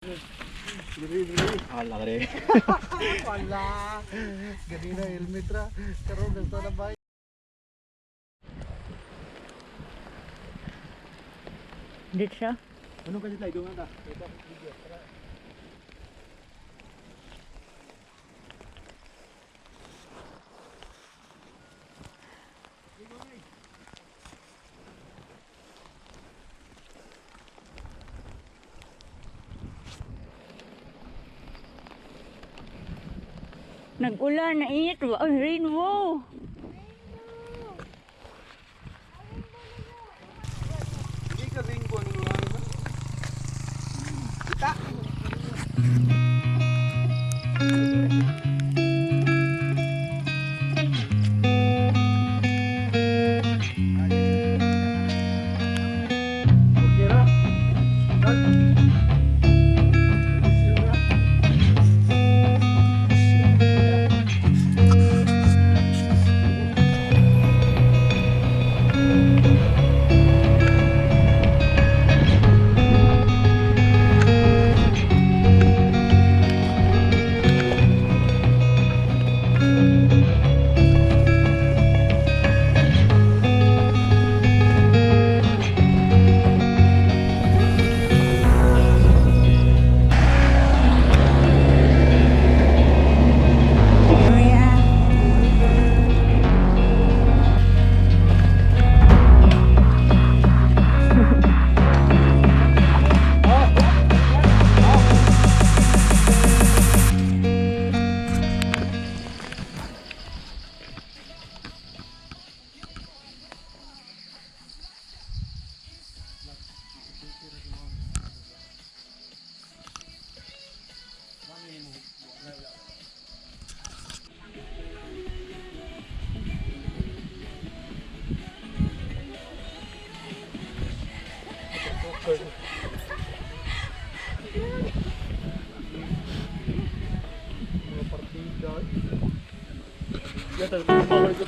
Ala ka rin. Wala. Ganina helmet ra. Pero gusto na ba? Dito siya. Ano kasi tayo doon nga? Nag-ulan, nainit. Ay, rainbow. Hindi ka rainbow ng ulan ba? Kita! Okay ra? Mga partida. Yatal ko power ko.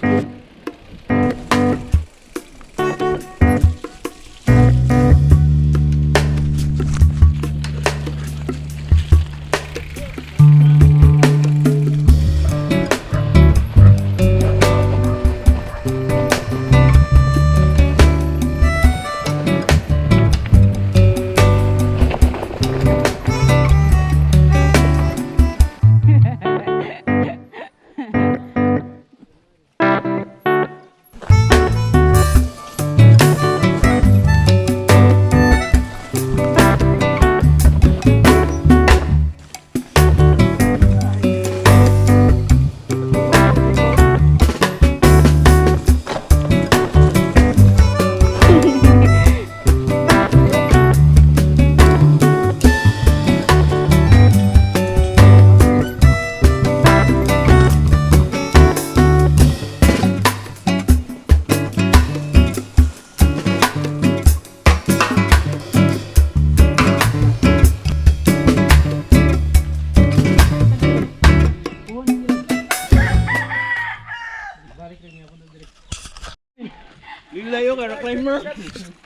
Lilayo ka, climber.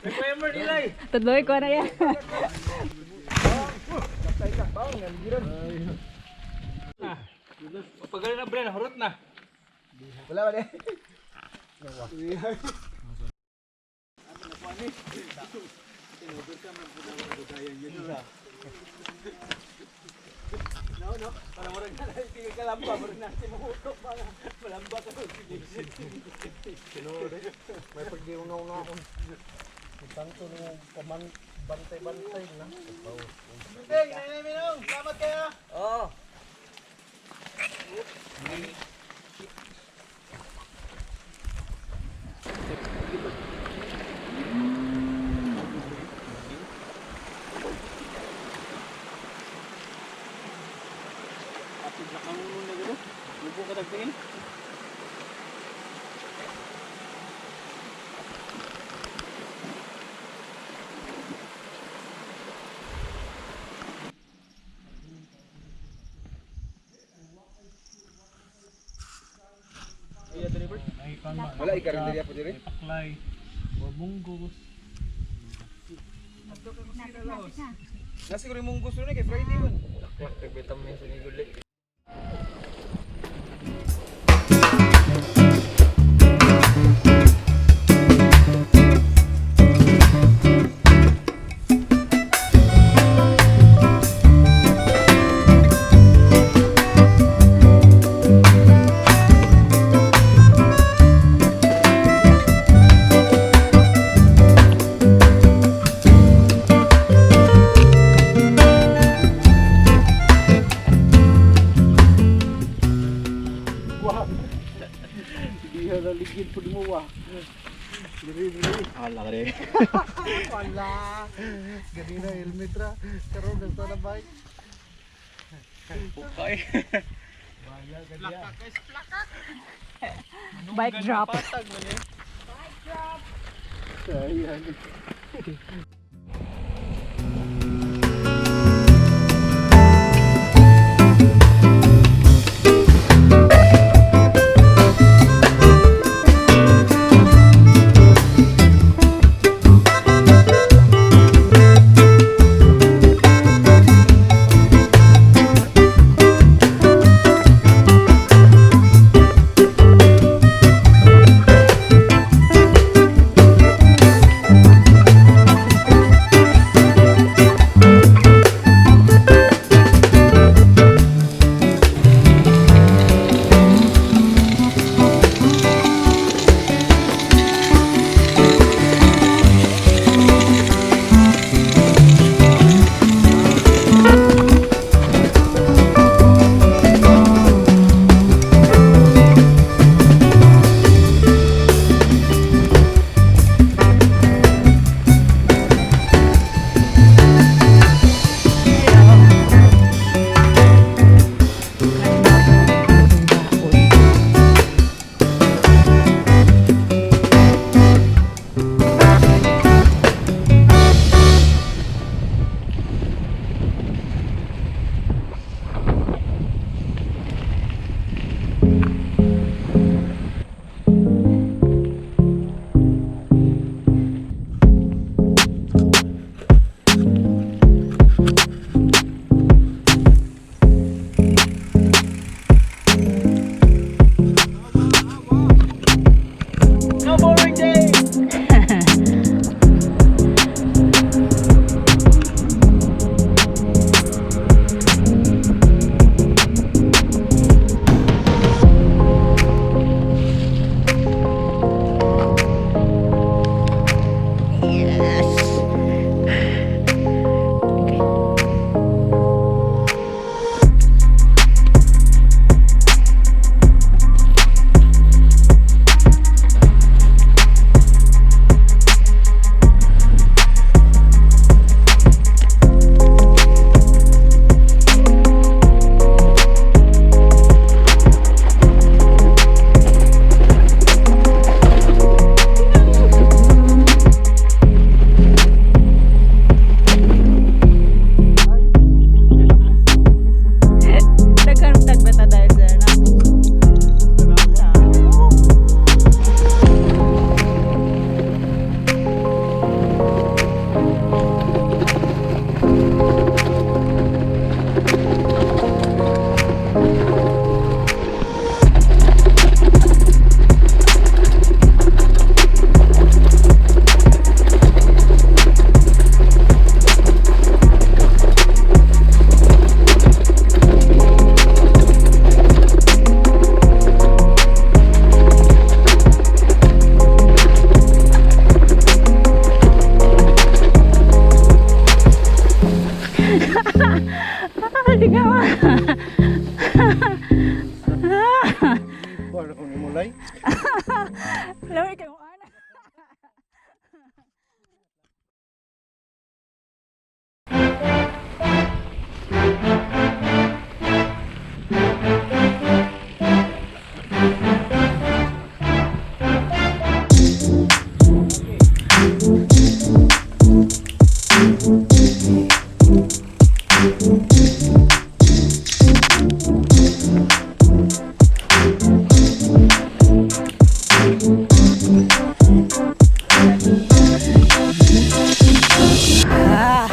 Remember nilay. Tuloy ko na yan. Kaptay ka. Bang, naligiran. Pagaling na Bren, hurot na. Wala ba din? No. Para mo rin na tingin ka lamba. Mo rin natin mahutok. Malamba ka. May pagdiunaw na ako. Tanto nung bantay-bantay na. Hey, Minong! Salamat kayo! Oo. Kapit na kang muna gano. Lubo ka tagtingin. Wala, ikarinderya po diri? Paklay. O bunggos. Nasi ko rin mong gusto na kay Friday man. Nagbitam niya sa nigulit. Hindi na ligid po mo wa. Diri. Ala ka rin. Wala. Ganina helmet ra. Karon nagta na bike. Bukay. Wala ganyan. Bike drop. Patag man eh. Sayang. Wala kong imulay. Laway kayo ana. Ah.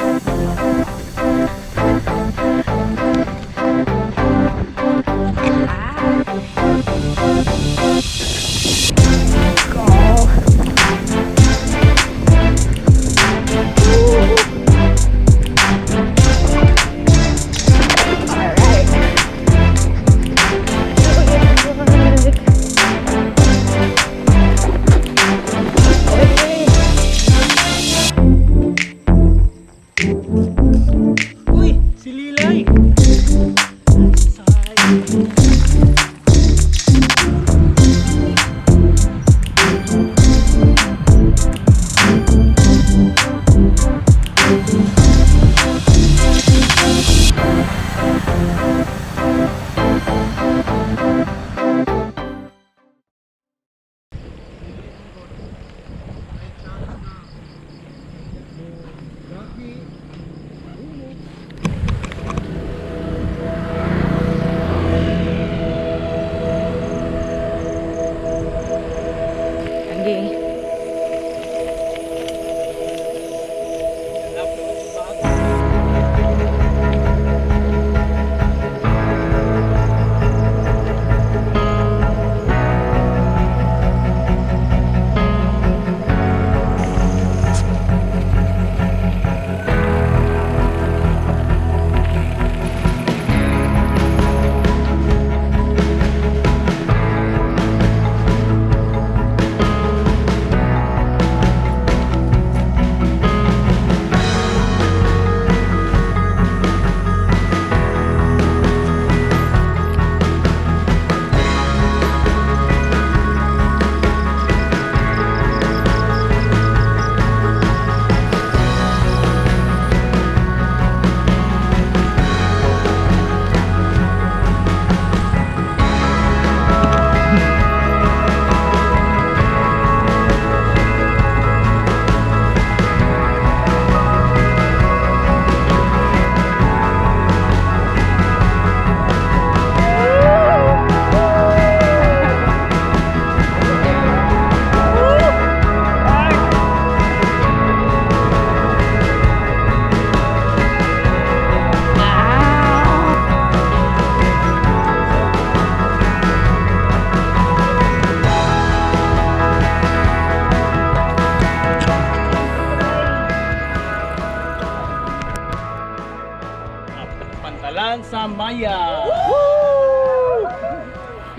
Talan sa Maya.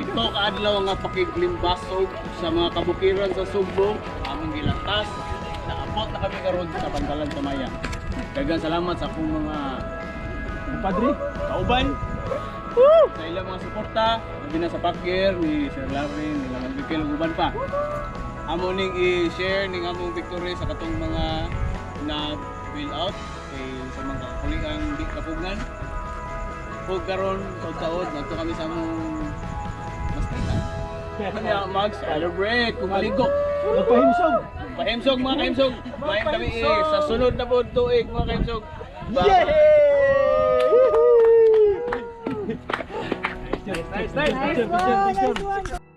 Ito kaadlaw nga pakiglimbasog sa mga kabukiran sa Cebu, among gilantas. Naabot na kami karon sa Pantalan sa Maya. Daghang salamat sa akong mga padre, kauban. Sa ilang mga suporta, labi na sa PacGear ni Sir Larry, nila magbikil ug uban pa. Amo ning i-share ning among victory sa katong mga na fill out kay sa mga kakuliang di kapugngan. Pug karon taud-taud ngadto kami sa among mastina. Kanya mag spider break kung maligo. Nagpahimsog. Pahimsog mga kahimsog. Main kami sa sunod na pod tuig mga kahimsog. Yay! Nice one, nice one.